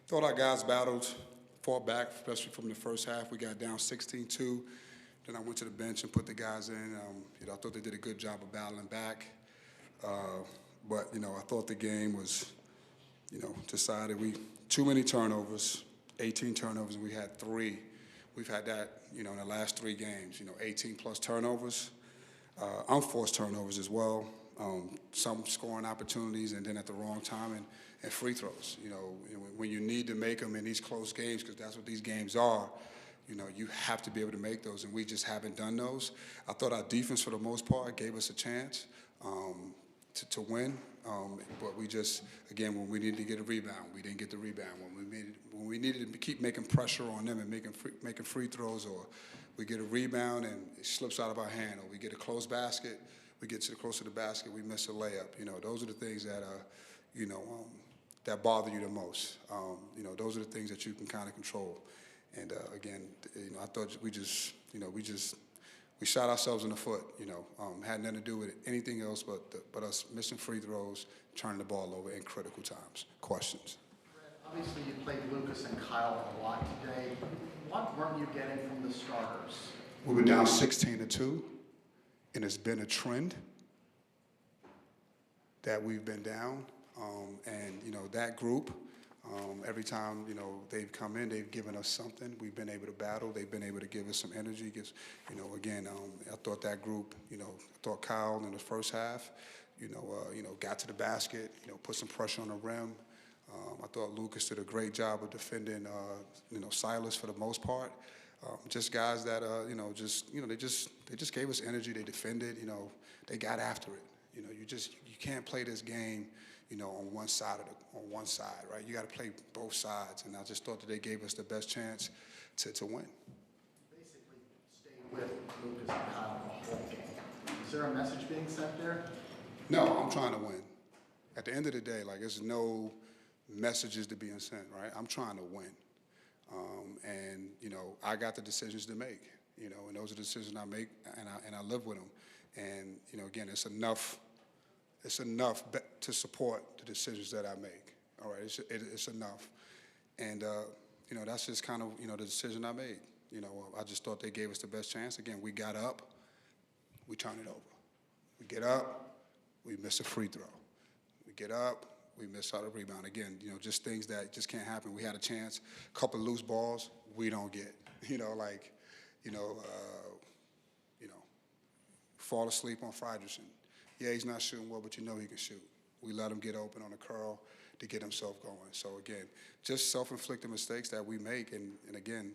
Thought our guys battled, fought back, especially from the first half. We got down 16-2. Then I went to the bench and put the guys in. I thought they did a good job of battling back. But I thought the game was, decided too many turnovers, 18 turnovers, and we had 3. We've had that, in the last 3 games, 18 plus turnovers, unforced turnovers as well, some scoring opportunities, and then at the wrong time, and free throws. When you need to make them in these close games, because that's what these games are, you have to be able to make those, and we just haven't done those. I thought our defense, for the most part, gave us a chance to win, but we just, again, when we needed to get a rebound, we didn't get the rebound. When we needed to keep making pressure on them and making free throws, or we get a rebound and it slips out of our hand, or we get a closed basket, we get close to the basket, we miss a layup. Those are the things that that bother you the most. Those are the things that you can kind of control. And again, I thought we shot ourselves in the foot. Had nothing to do with anything else but us missing free throws, turning the ball over in critical times. Questions? Obviously, you played Lucas and Kyle a lot today. What weren't you getting from the starters? We were down 16-2, and it's been a trend that we've been down. That group, every time, they've come in, they've given us something. We've been able to battle. They've been able to give us some energy. I thought that group, I thought Kyle in the first half, got to the basket, put some pressure on the rim. I thought Lucas did a great job of defending, Silas for the most part. Just guys that, they just gave us energy. They defended, they got after it. You can't play this game, on one side, right? You got to play both sides, and I just thought that they gave us the best chance to win. Basically, stay with Lucas and Kyle the whole game. Is there a message being sent there? No, I'm trying to win. At the end of the day, there's no messages to being sent, right? I'm trying to win, and I got the decisions to make, and those are the decisions I make, and I live with them, and again, it's enough. It's enough to support the decisions that I make. All right, it's enough, and that's just kind of the decision I made. I just thought they gave us the best chance. Again, we got up, we turn it over. We get up, we miss a free throw. We get up, we miss out a rebound. Again, just things that just can't happen. We had a chance, a couple of loose balls, we don't get. Fall asleep on Friedrichsen. Yeah, he's not shooting well, but he can shoot. We let him get open on a curl to get himself going. So again, just self-inflicted mistakes that we make, and again,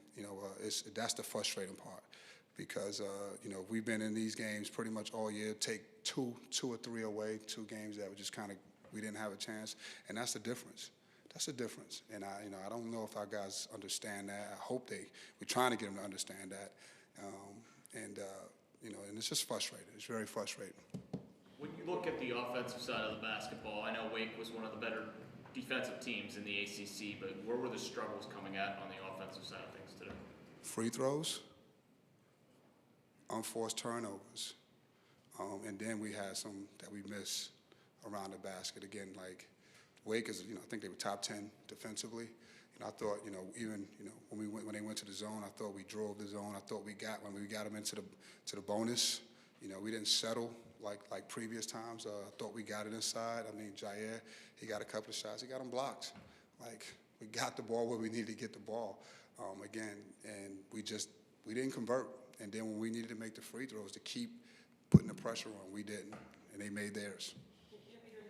that's the frustrating part, because we've been in these games pretty much all year. Take two or three away, 2 games that were just kind of we didn't have a chance, and that's the difference. That's the difference, and I don't know if our guys understand that. I hope we're trying to get them to understand that, and it's just frustrating. It's very frustrating. When you look at the offensive side of the basketball, I know Wake was one of the better defensive teams in the ACC, but where were the struggles coming at on the offensive side of things today? Free throws, unforced turnovers, and then we had some that we missed around the basket. Again, Wake is, I think they were top 10 defensively. I thought, even when they went to the zone, I thought we drove the zone. I thought when we got them into the bonus, we didn't settle like previous times. I thought we got it inside. Jair, he got a couple of shots. He got them blocked. We got the ball where we needed to get the ball again, and we didn't convert. And then when we needed to make the free throws to keep putting the pressure on, we didn't, and they made theirs. There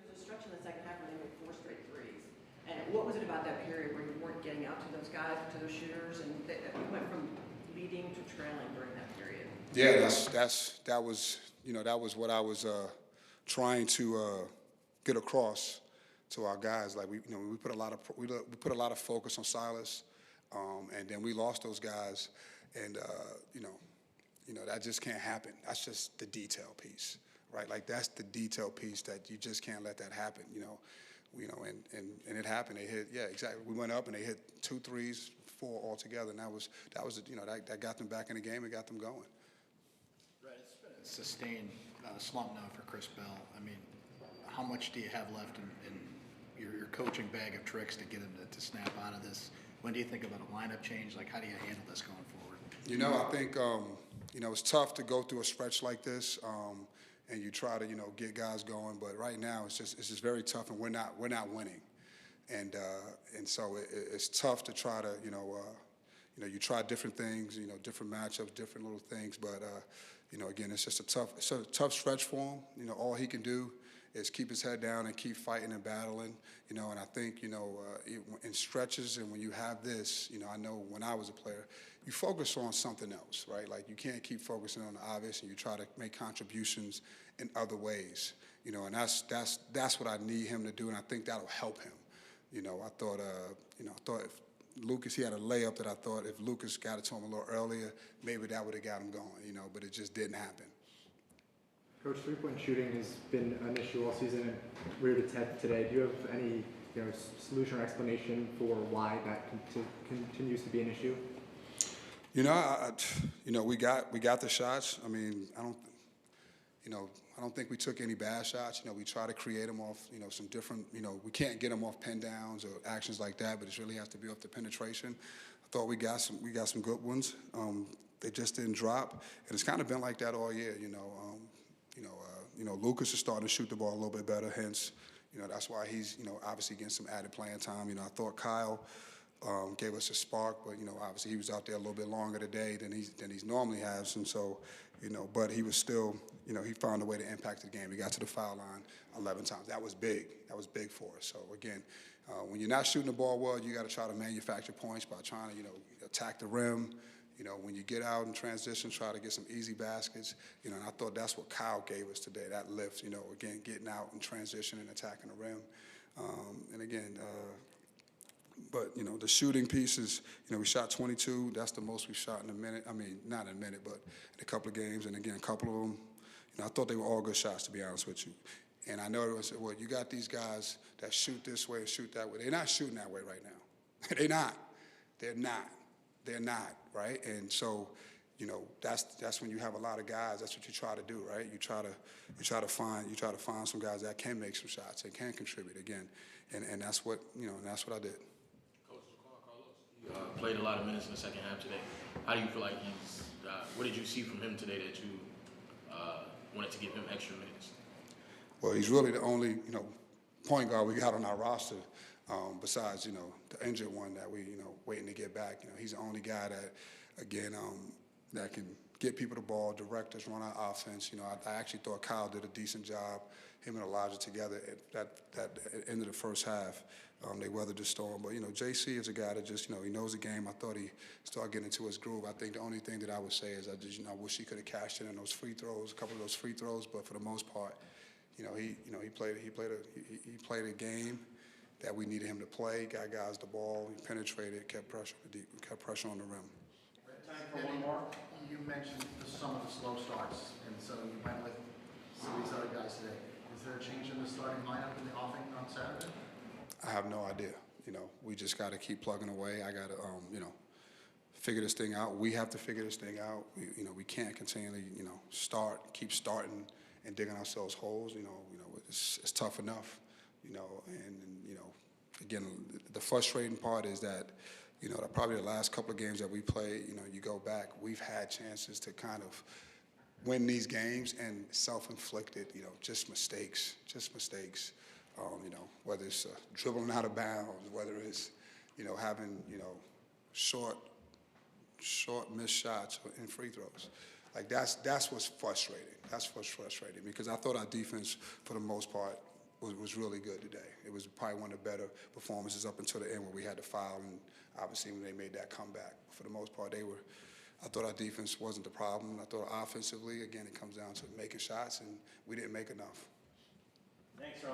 was a stretch in the second half where they made 4 straight threes. And what was it about that period where you weren't getting out to those guys, to those shooters, and you went from leading to trailing during that period? Yeah, that was what I was trying to get across to our guys. We put a lot of focus on Silas, and then we lost those guys, and that just can't happen. That's just the detail piece, right? That's the detail piece that you just can't let that happen. And it happened. They hit, yeah, exactly. We went up and they hit 2 threes, 4 altogether, and that got them back in the game and got them going. Right, it's been a sustained slump now for Chris Bell. How much do you have left in your coaching bag of tricks to get him to snap out of this? When do you think about a lineup change? Like, how do you handle this going forward? You know, I think, you know, it's tough to go through a stretch like this, and you try to, you know, get guys going. But right now, it's just very tough, and we're not winning, and so it's tough to try to, you know, you try different things, you know, different matchups, different little things. But you know, again, it's just a tough stretch for him. You know, all he can do is keep his head down and keep fighting and battling, you know, and I think, you know, in stretches and when you have this, you know, I know when I was a player, you focus on something else, right? Like you can't keep focusing on the obvious and you try to make contributions in other ways, you know, and that's what I need him to do, and I think that'll help him. You know, I thought if Lucas, he had a layup that I thought if Lucas got it to him a little earlier, maybe that would have got him going, you know, but it just didn't happen. Coach, three-point shooting has been an issue all season and reared its head today. Do you have any, you know, solution or explanation for why that continues to be an issue? You know, we got the shots. I mean, I don't think we took any bad shots. You know, we try to create them off, you know, some different, you know, we can't get them off pin downs or actions like that, but it really has to be off the penetration. I thought we got some good ones. They just didn't drop, and it's kind of been like that all year. You know, Lucas is starting to shoot the ball a little bit better. Hence, you know, that's why he's, you know, obviously getting some added playing time. You know, I thought Kyle gave us a spark, but you know, obviously he was out there a little bit longer today than he's normally has, and so, you know, but he was still, you know, he found a way to impact the game. He got to the foul line 11 times. That was big. That was big for us. So again, when you're not shooting the ball well, you got to try to manufacture points by trying to, you know, attack the rim. You know, when you get out in transition, try to get some easy baskets. You know, and I thought that's what Kyle gave us today, that lift, you know, again, getting out in transition and attacking the rim. And again, but, you know, the shooting pieces, you know, we shot 22. That's the most we shot in a minute. I mean, not in a minute, but in a couple of games. And again, a couple of them, you know, I thought they were all good shots, to be honest with you. And I know everyone said, well, you got these guys that shoot this way and shoot that way. They're not shooting that way right now. They're not. They're not. They're not, right? And so, you know, that's when you have a lot of guys. That's what you try to do, right? You try to find some guys that can make some shots and can contribute again, and that's what, you know, and that's what I did. Coach, Carlos, he played a lot of minutes in the second half today. How do you feel like he's? What did you see from him today that you wanted to give him extra minutes? Well, he's really the only, you know, point guard we got on our roster. Besides, you know, the injured one that we, you know, waiting to get back. You know, he's the only guy that, again, that can get people the ball, direct us, run our offense. You know, I actually thought Kyle did a decent job, him and Elijah together at that end of the first half. They weathered the storm. But, you know, JC is a guy that just, you know, he knows the game. I thought he started getting into his groove. I think the only thing that I would say is I just, you know, I wish he could have cashed in on those free throws, a couple of those free throws. But for the most part, you know, he played a game that we needed him to play, got guys the ball, he penetrated, kept pressure on the rim. Time for one more. You mentioned some of the slow starts, and so you went with some of these other guys today. Is there a change in the starting lineup in the offense on Saturday? I have no idea. You know, we just got to keep plugging away. I got to, you know, figure this thing out. We have to figure this thing out. You know, we can't continually, you know, keep starting and digging ourselves holes. You know, it's tough enough. You know, and you know, again, the frustrating part is that, you know, probably the last couple of games that we played, you know, you go back, we've had chances to kind of win these games and self-inflicted, you know, just mistakes. You know, whether it's dribbling out of bounds, whether it's, you know, having, you know, short missed shots and free throws. Like that's what's frustrating. That's what's frustrating because I thought our defense, for the most part, was really good today. It was probably one of the better performances up until the end where we had to foul, and obviously when they made that comeback. For the most part, I thought our defense wasn't the problem. I thought offensively, again, it comes down to making shots, and we didn't make enough. Thanks,